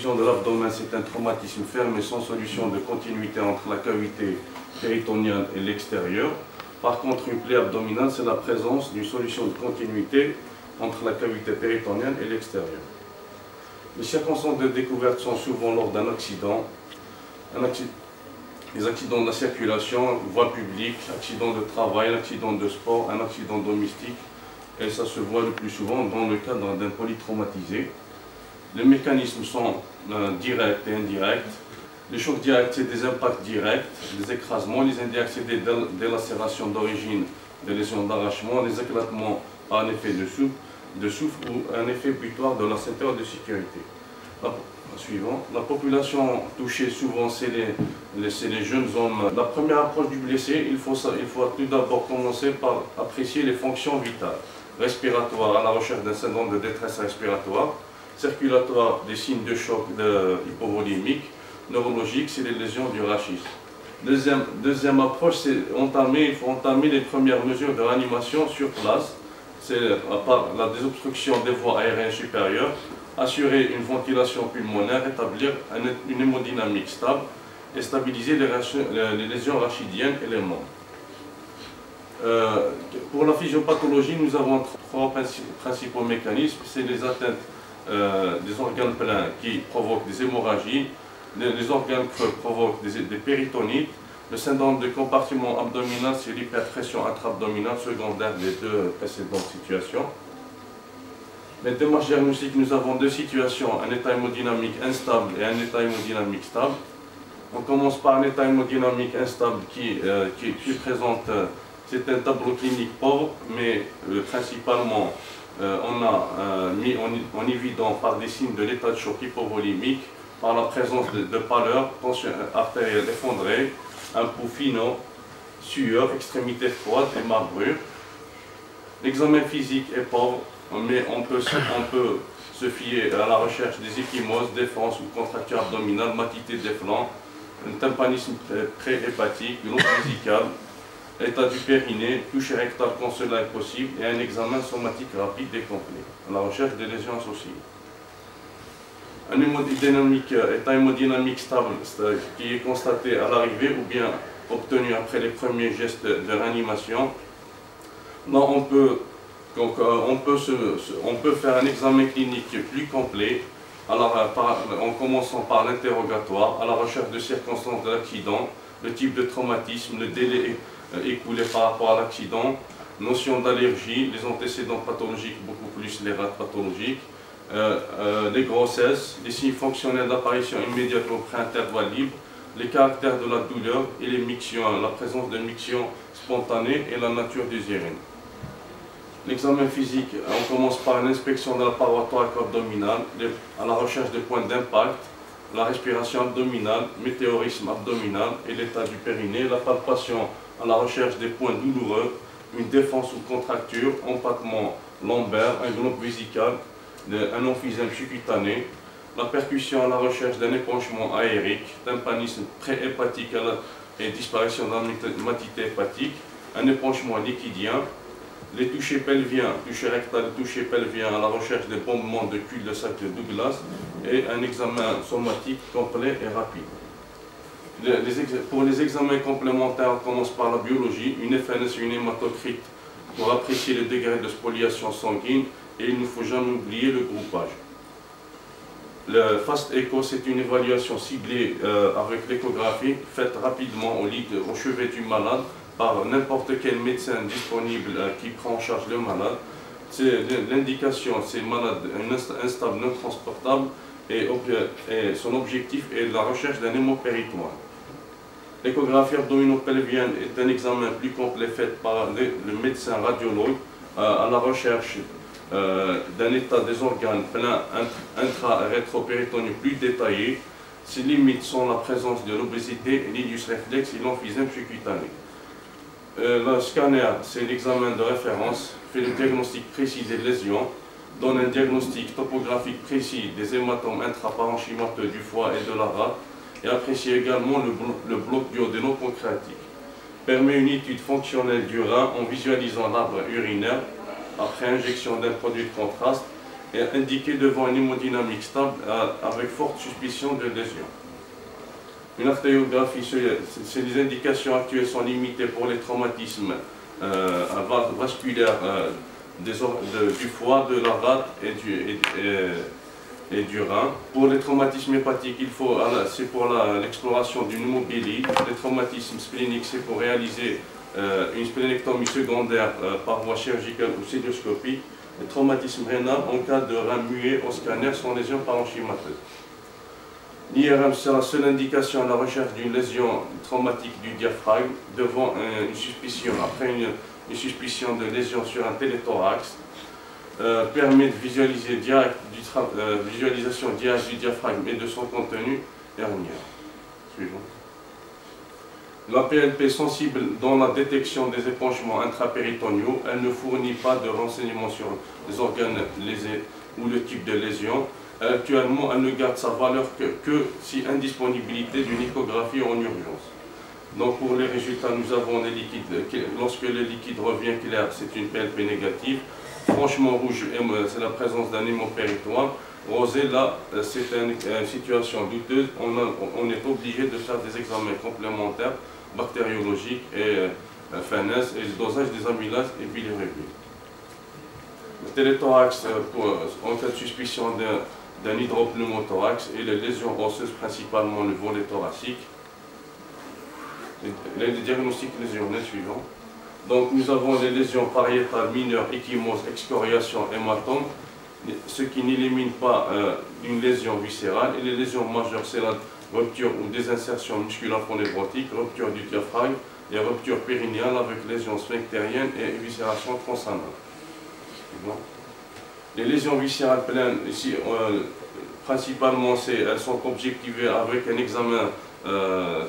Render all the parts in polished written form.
solution de l'abdomen, c'est un traumatisme ferme et sans solution de continuité entre la cavité péritonienne et l'extérieur. Par contre, une plaie abdominale, c'est la présence d'une solution de continuité entre la cavité péritonienne et l'extérieur. Les circonstances de découverte sont souvent lors d'un accident, les accidents de la circulation, voie publique, accident de travail, accident de sport, un accident domestique, et ça se voit le plus souvent dans le cadre d'un polytraumatisé. Les mécanismes sont directs et indirects. Les chocs directs, c'est des impacts directs, des écrasements. Les indirects, c'est des lacérations d'origine, des lésions d'arrachement, des éclatements par un effet de souffle ou un effet butoir de la ceinture de sécurité. La population touchée, souvent, c'est les jeunes hommes. La première approche du blessé, il faut tout d'abord commencer par apprécier les fonctions vitales. Respiratoire, à la recherche d'un syndrome de détresse respiratoire. Circulatoire, des signes de choc hypovolémique. Neurologique, c'est les lésions du rachis. Deuxième approche, c'est il faut entamer les premières mesures de réanimation sur place. C'est la désobstruction des voies aériennes supérieures, assurer une ventilation pulmonaire, établir une hémodynamique stable et stabiliser les lésions rachidiennes et les membres. Pour la physiopathologie, nous avons trois principaux mécanismes. C'est les atteintes des organes pleins qui provoquent des hémorragies, les organes creux provoquent des péritonites, le syndrome de compartiment abdominal, c'est l'hyperpression intra-abdominale secondaire des deux précédentes situations. Les démarches diagnostiques, nous avons deux situations, un état hémodynamique instable et un état hémodynamique stable. On commence par un état hémodynamique instable qui présente, c'est un tableau clinique pauvre, mais principalement on a mis en évidence par des signes de l'état de choc hypovolémique, par la présence de pâleur, tension artérielle effondrée, un pouls finot, sueur, extrémité froide et marbrure. L'examen physique est pauvre, mais on peut se fier à la recherche des ecchymoses, défense ou contracture abdominale, matité des flancs, un tympanisme pré-hépatique, globe musical, état du périnée, toucher rectal quand cela est possible et un examen somatique rapide et complet, à la recherche des lésions associées. Un état hémodynamique stable qui est constaté à l'arrivée ou bien obtenu après les premiers gestes de réanimation. Là, on peut faire un examen clinique plus complet en commençant par l'interrogatoire, à la recherche de circonstances de l'accident, le type de traumatisme, le délai écoulé par rapport à l'accident, notion d'allergie, les antécédents pathologiques, beaucoup plus les rats pathologiques, les grossesses, les signes fonctionnels d'apparition immédiate au pré-intervalle libre, les caractères de la douleur et les mictions, la présence de mictions spontanées et la nature des urines. L'examen physique, on commence par une inspection de la paroi thoraco-abdominale, à la recherche des points d'impact, la respiration abdominale, météorisme abdominal et l'état du périnée, la palpation à la recherche des points douloureux, une défense ou contracture, empattement lombaire, un globe vésical, un emphysème subcutané, la percussion à la recherche d'un épanchement aérique, tympanisme pré-hépatique et disparition de la matité hépatique, un épanchement liquidien, les touchés pelviens, toucher rectal et toucher pelvien à la recherche des bombements de cul-de-sac de Douglas et un examen somatique complet et rapide. Pour les examens complémentaires, on commence par la biologie, une FNS et une hématocrite pour apprécier le degré de spoliation sanguine et il ne faut jamais oublier le groupage. Le Fast Echo, c'est une évaluation ciblée avec l'échographie faite rapidement au chevet du malade par n'importe quel médecin disponible qui prend en charge le malade. L'indication, c'est malade instable, non transportable et son objectif est la recherche d'un hémopéritoine. L'échographie abdominopelvienne est un examen plus complet fait par le médecin radiologue à la recherche d'un état des organes pleins intra-rétropéritoneux plus détaillé. Ses limites sont la présence de l'obésité, l'ilius réflexe et l'emphysème subcutané. Le scanner, c'est l'examen de référence, fait le diagnostic précis des lésions, donne un diagnostic topographique précis des hématomes intraparenchymateux du foie et de la rate et apprécie également le bloc duodéno-pancréatique. Permet une étude fonctionnelle du rein en visualisant l'arbre urinaire après injection d'un produit de contraste est indiqué devant une hémodynamique stable avec forte suspicion de lésion. Une artériographie, les indications actuelles sont limitées pour les traumatismes vasculaires du foie, de la rate et du rein. Pour les traumatismes hépatiques, c'est pour l'exploration d'une hémobilie. Les traumatismes spléniques, c'est pour réaliser une splénectomie secondaire par voie chirurgicale ou célioscopique. Les traumatismes rénal en cas de rein muet au scanner sans lésion parenchymateuse. L'IRM sera la seule indication à la recherche d'une lésion traumatique du diaphragme devant une suspicion, après une suspicion de lésion sur un téléthorax. Permet de visualiser visualisation directe du diaphragme et de son contenu hernière. Suivant. La PLP sensible dans la détection des épanchements intrapéritonéaux, elle ne fournit pas de renseignements sur les organes lésés ou le type de lésion. Actuellement, elle ne garde sa valeur que si indisponibilité d'une échographie en urgence. Donc pour les résultats, nous avons les liquides. Lorsque le liquide revient clair, c'est une PLP négative. Franchement rouge, c'est la présence d'un hémopéritoine. Rosé, là, c'est une situation douteuse. On est obligé de faire des examens complémentaires, bactériologiques et FNS, et le dosage des amylases et bilirubine. Le téléthorax, en cas de suspicion d'un hydropneumothorax et les lésions osseuses, principalement le volet thoracique. Les diagnostics lésionnels suivants. Donc nous avons les lésions pariétales mineures, ecchymose, excoriation, hématome, ce qui n'élimine pas une lésion viscérale. Et les lésions majeures, c'est la rupture ou désinsertion musculo-névrotique, rupture du diaphragme et rupture périnéale avec lésions sphinctériennes et éviscération transanale. Les lésions viscérales pleines, ici, principalement, elles sont objectivées avec un examen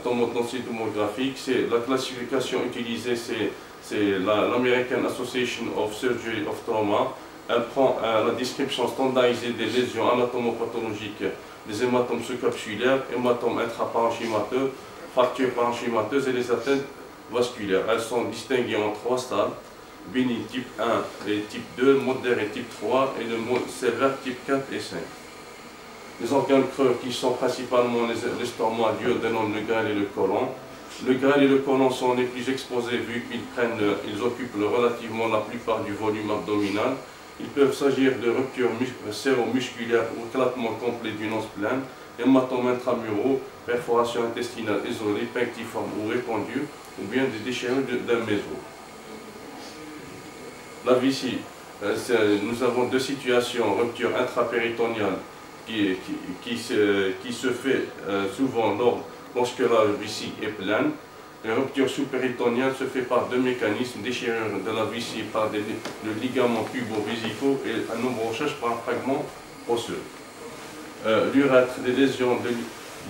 tomographique. La classification utilisée, c'est l'American Association of Surgery of Trauma. Elle prend la description standardisée des lésions anatomopathologiques, des hématomes sous-capsulaires, hématomes intraparenchymateux, fractures parenchymateuses et les atteintes vasculaires. Elles sont distinguées en 3 stades: bénigne type 1 et type 2, modéré type 3 et le sévère type 4 et 5. Les organes creux qui sont principalement l'estomac, duodénum, le grêle et le côlon. Le grêle et le côlon sont les plus exposés vu qu'ils occupent relativement la plupart du volume abdominal. Il peut s'agir de ruptures séromusculaires ou éclatement complet d'une os pleine, hématomes intramuraux, perforation intestinale isolée, punctiforme ou répandue, ou bien des déchirures d'un méso. La vessie, nous avons 2 situations: rupture intrapéritonéale qui se fait souvent lorsque la vessie est pleine. La rupture sous-péritonéale se fait par 2 mécanismes: déchirure de la vessie par le ligament pubo-vésicaux et un embrochage par un fragment osseux. L'urètre, les lésions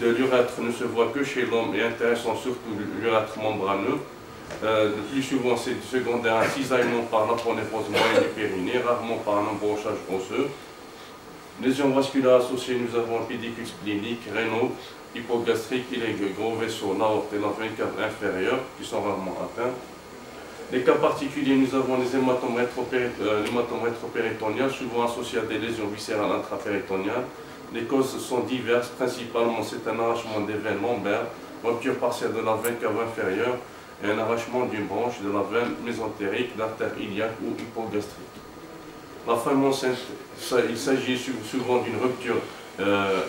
de l'urètre ne se voient que chez l'homme et intéressant surtout l'urètre membraneux. Le plus souvent, c'est secondaire à un cisaillement par l'aponévrose moyenne du périnée, rarement par un embrochage osseux. Lésions vasculaires associées, nous avons un pédicule splénique, rénaux, hypogastrique et les gros vaisseaux, l'aorte et la veine cave inférieure, qui sont rarement atteints. Les cas particuliers, nous avons les hématomes rétropéritonéales, souvent associés à des lésions viscérales intrapéritonéales. Les causes sont diverses, principalement c'est un arrachement des veines lombaires, rupture partielle de la veine cave inférieure et un arrachement d'une branche de la veine mésentérique, l'artère iliaque ou hypogastrique. La femme enceinte, il s'agit souvent d'une rupture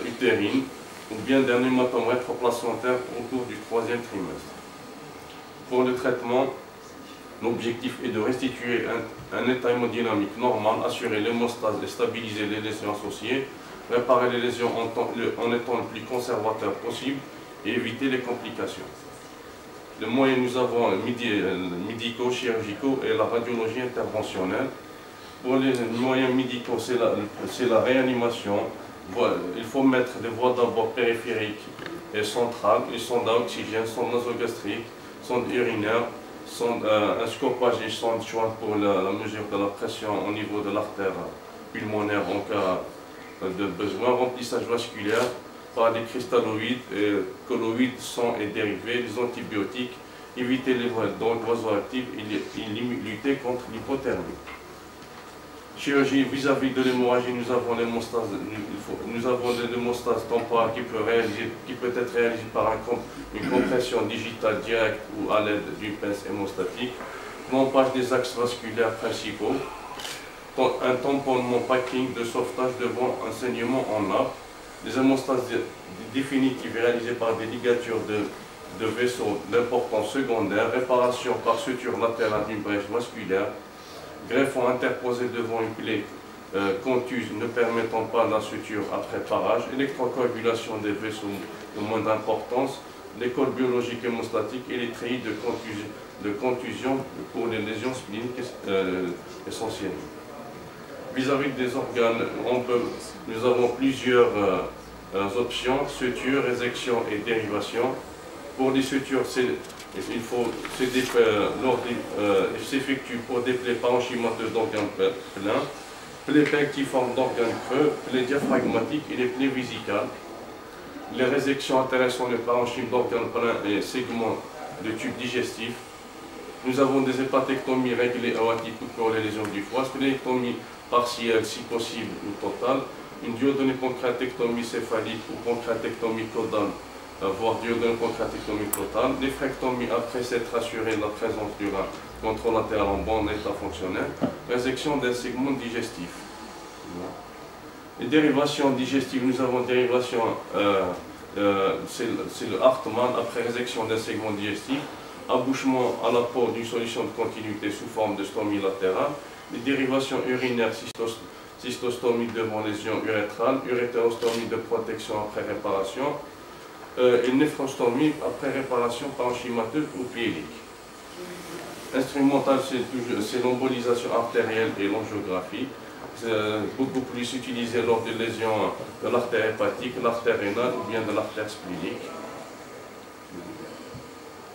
utérine ou bien d'un hématome rétroplacentaire au cours du 3e trimestre. Pour le traitement, l'objectif est de restituer un état hémodynamique normal, assurer l'hémostase et stabiliser les lésions associées, réparer les lésions en étant le plus conservateur possible et éviter les complications. Les moyens, nous avons médicaux, chirurgicaux et la radiologie interventionnelle. Pour les moyens médicaux, c'est la réanimation. Il faut mettre des voies d'abord périphériques et centrales, une sonde à oxygène, sonde nasogastrique, sonde urinaire, un scopage et sonde jointe pour la mesure de la pression au niveau de l'artère pulmonaire en cas de besoin, remplissage vasculaire par des cristalloïdes, colloïdes, sang et dérivés, les antibiotiques, éviter les drogues vasoactives et lutter contre l'hypothermie. Chirurgie vis-à-vis de l'hémorragie, nous avons l'hémostase temporaire qui peut être réalisée par une compression digitale directe ou à l'aide d'une pince hémostatique, plombage des axes vasculaires principaux, un tamponnement packing de sauvetage devant un saignement en nappe, des hémostases définitives réalisées par des ligatures de vaisseaux d'importance secondaire, réparation par suture latérale d'une brèche vasculaire, greffon interposé devant une plaie contuse ne permettant pas la suture après parage, électrocoagulation des vaisseaux de moindre importance, l'école biologique hémostatique et les treillis de contusion pour les lésions spléniques essentielles. Vis-à-vis des organes, nous avons plusieurs options, suture, résection et dérivation. Pour les sutures, s'effectue pour des plaies parenchymateuses d'organes pleins, plaies pectiformes d'organes creux, plaies diaphragmatiques et les plaies vésicales. Les résections intéressant le parenchyme d'organes pleins et segments de tubes digestifs. Nous avons des hépatectomies réglées ou atypiques pour les lésions du foie, splénectomie partielle si possible ou totale, une duodénopancréatectomie céphalique ou pancréatectomie caudale, voire duodénopancréatectomie totale, néphrectomie après s'être assuré la présence du rein contralatéral en bon état fonctionnel, résection d'un segment digestif. Les dérivations digestives, nous avons dérivation, c'est le Hartmann après résection d'un segment digestif, abouchement à la peau d'une solution de continuité sous forme de stomie latérale, les dérivations urinaires, cystostomie devant lésion urétrale, urétérostomie de protection après réparation, et néphrostomie après réparation parenchymateuse ou piélique. Instrumental, c'est l'embolisation artérielle et l'angiographie. Beaucoup plus utilisé lors de lésions de l'artère hépatique, l'artère rénale ou bien de l'artère splénique.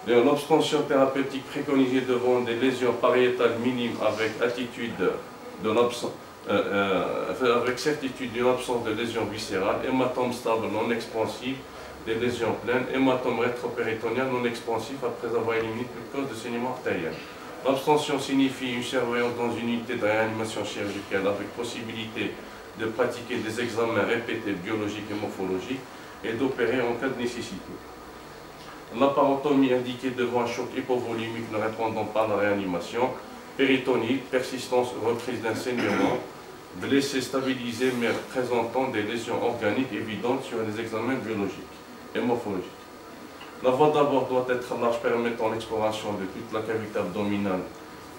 L'obstention thérapeutique préconisée devant des lésions pariétales minimes avec avec certitude d'une absence de lésion viscérale, hématome stable non expansif, des lésions pleines, hématome rétropéritonéal non expansif après avoir éliminé toute cause de saignement artériel. L'abstention signifie une surveillance dans une unité de réanimation chirurgicale avec possibilité de pratiquer des examens répétés biologiques et morphologiques et d'opérer en cas de nécessité. La parotomie indiquée devant un choc hypovolumique ne répondant pas à la réanimation, péritonite, persistance ou reprise d'un saignement, blessé stabilisé mais présentant des lésions organiques évidentes sur les examens biologiques et morphologiques. La voie d'abord doit être large, permettant l'exploration de toute la cavité abdominale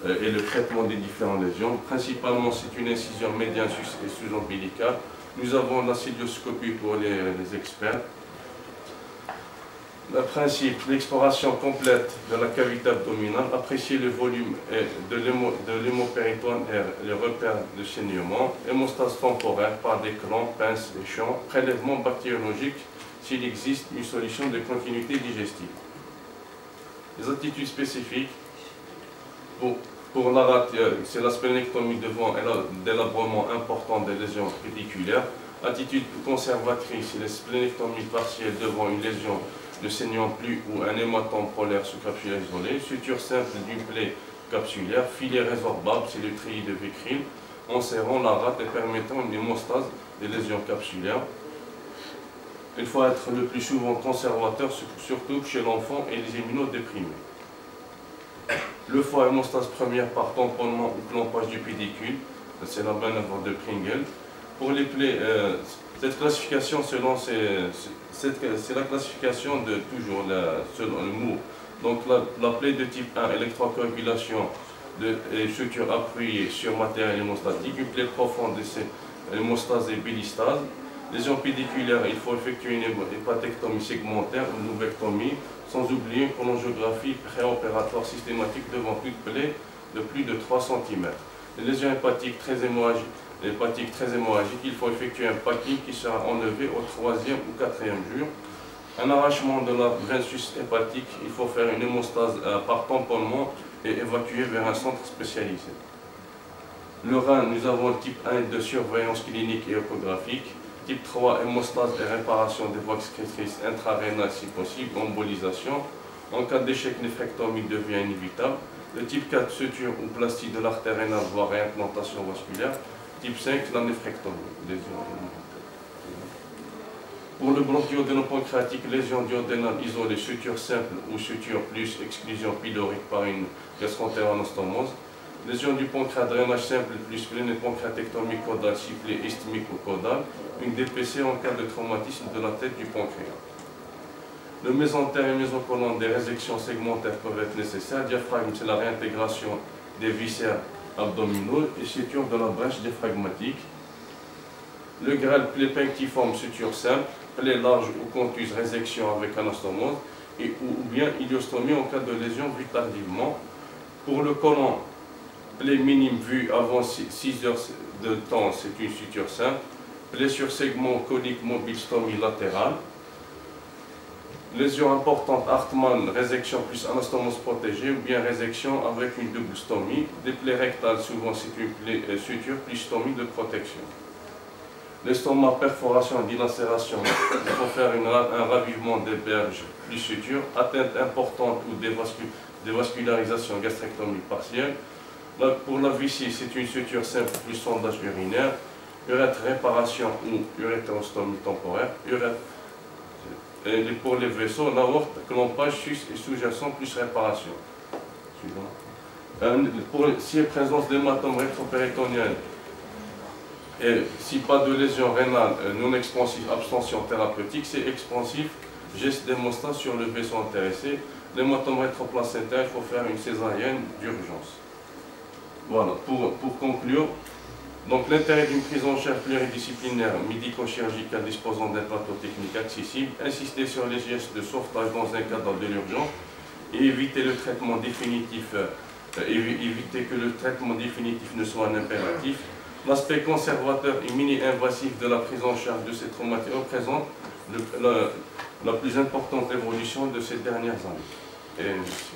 et le traitement des différentes lésions. Principalement, c'est une incision médiane et sous-ombilicale. Nous avons la cilioscopie pour les experts. Le principe, l'exploration complète de la cavité abdominale, apprécier le volume de l'hémopéritoine et les repères de saignement, hémostase temporaire par des clans, pinces et champs, prélèvement bactériologique s'il existe une solution de continuité digestive. Les attitudes spécifiques, c'est la splénectomie devant délabrement important des lésions réticulaires. Attitude conservatrice, c'est la splénectomie partielle devant une lésion de saignant plus ou un hématome polaire sous-capsulaire isolé. Suture simple d'une plaie capsulaire. Filet résorbable, c'est le treillis de Vécrine, en serrant la rate et permettant une hémostase des lésions capsulaires. Il faut être le plus souvent conservateur, surtout chez l'enfant et les immunodéprimés. Le foie, hémostase première par tamponnement ou clampage du pédicule, c'est la manœuvre de Pringle. Pour les plaies, cette classification, c'est la classification de toujours, selon le mot. Donc la plaie de type 1, électrocoagulation et suture appuyée sur matériel hémostatique, une plaie profonde, c'est hémostase et bélistase. Lésion pédiculaire, il faut effectuer une hépatectomie segmentaire, une loubectomie, sans oublier une prolongiographie préopératoire systématique devant toute plaie de plus de 3 cm. Les lésions hépatiques très hémorragiques, il faut effectuer un packing qui sera enlevé au 3e ou 4e jour. Un arrachement de la veine hépatique, il faut faire une hémostase par tamponnement et évacuer vers un centre spécialisé. Le rein, nous avons le type 1 de surveillance clinique et échographique. Type 3, hémostase et réparation des voies excrétrices intrarénales si possible, embolisation. En cas d'échec, néphrectomie devient inévitable. Le type 4, suture ou plastie de l'artère rénale, voire réimplantation vasculaire. Type 5, la néphrectomie. Pour le bronchio-adénopancréatique, lésion duodénale isolée, suture simple ou suture plus exclusion pylorique par une gastro-entérioanastomose. Lésion du pancréas, drainage simple plus splénépancréatectomie caudale, sifflet ischémique ou caudale. Une DPC en cas de traumatisme de la tête du pancréas. Le mésentère et mésocolon, des résections segmentaires peuvent être nécessaires. Diaphragme, c'est la réintégration des viscères abdominaux et suture de la brèche diaphragmatique. Le grêle, plaie punctiforme, suture simple, plaie large ou contuse, résection avec anastomose, ou bien iliostomie en cas de lésion vue tardivement. Pour le côlon, plaie minime vue avant 6 heures de temps, c'est une suture simple. Plaie sur segment conique mobile, stomie latérale. Lésion importante, Hartmann, résection plus anastomose protégée ou bien résection avec une double stomie. Des plaies rectales, souvent c'est une plaie suture plus stomie de protection. L'estomac, perforation, dilacération, il faut faire un ravivement des berges plus suture. Atteinte importante ou dévascularisation, gastrectomie partielle. Pour la vessie, c'est une suture simple plus sondage urinaire. Urètre, réparation ou urétérostomie temporaire. Et pour les vaisseaux, l'aorte, clompage sus et sous-jacent plus réparation. S'il y a présence d'hématome rétropéritonien et si pas de lésion rénale non expansive, abstention thérapeutique, c'est expansif, geste d'hémostase sur le vaisseau intéressé. L'hématome rétroplacentaire, il faut faire une césarienne d'urgence. Voilà, pour conclure, donc l'intérêt d'une prise en charge pluridisciplinaire médico-chirurgicale disposant d'un plateau technique accessible, insister sur les gestes de sauvetage dans un cadre de l'urgence et éviter le traitement définitif, éviter que le traitement définitif ne soit un impératif. L'aspect conservateur et mini-invasif de la prise en charge de ces traumatismes représente la plus importante évolution de ces dernières années. Et merci.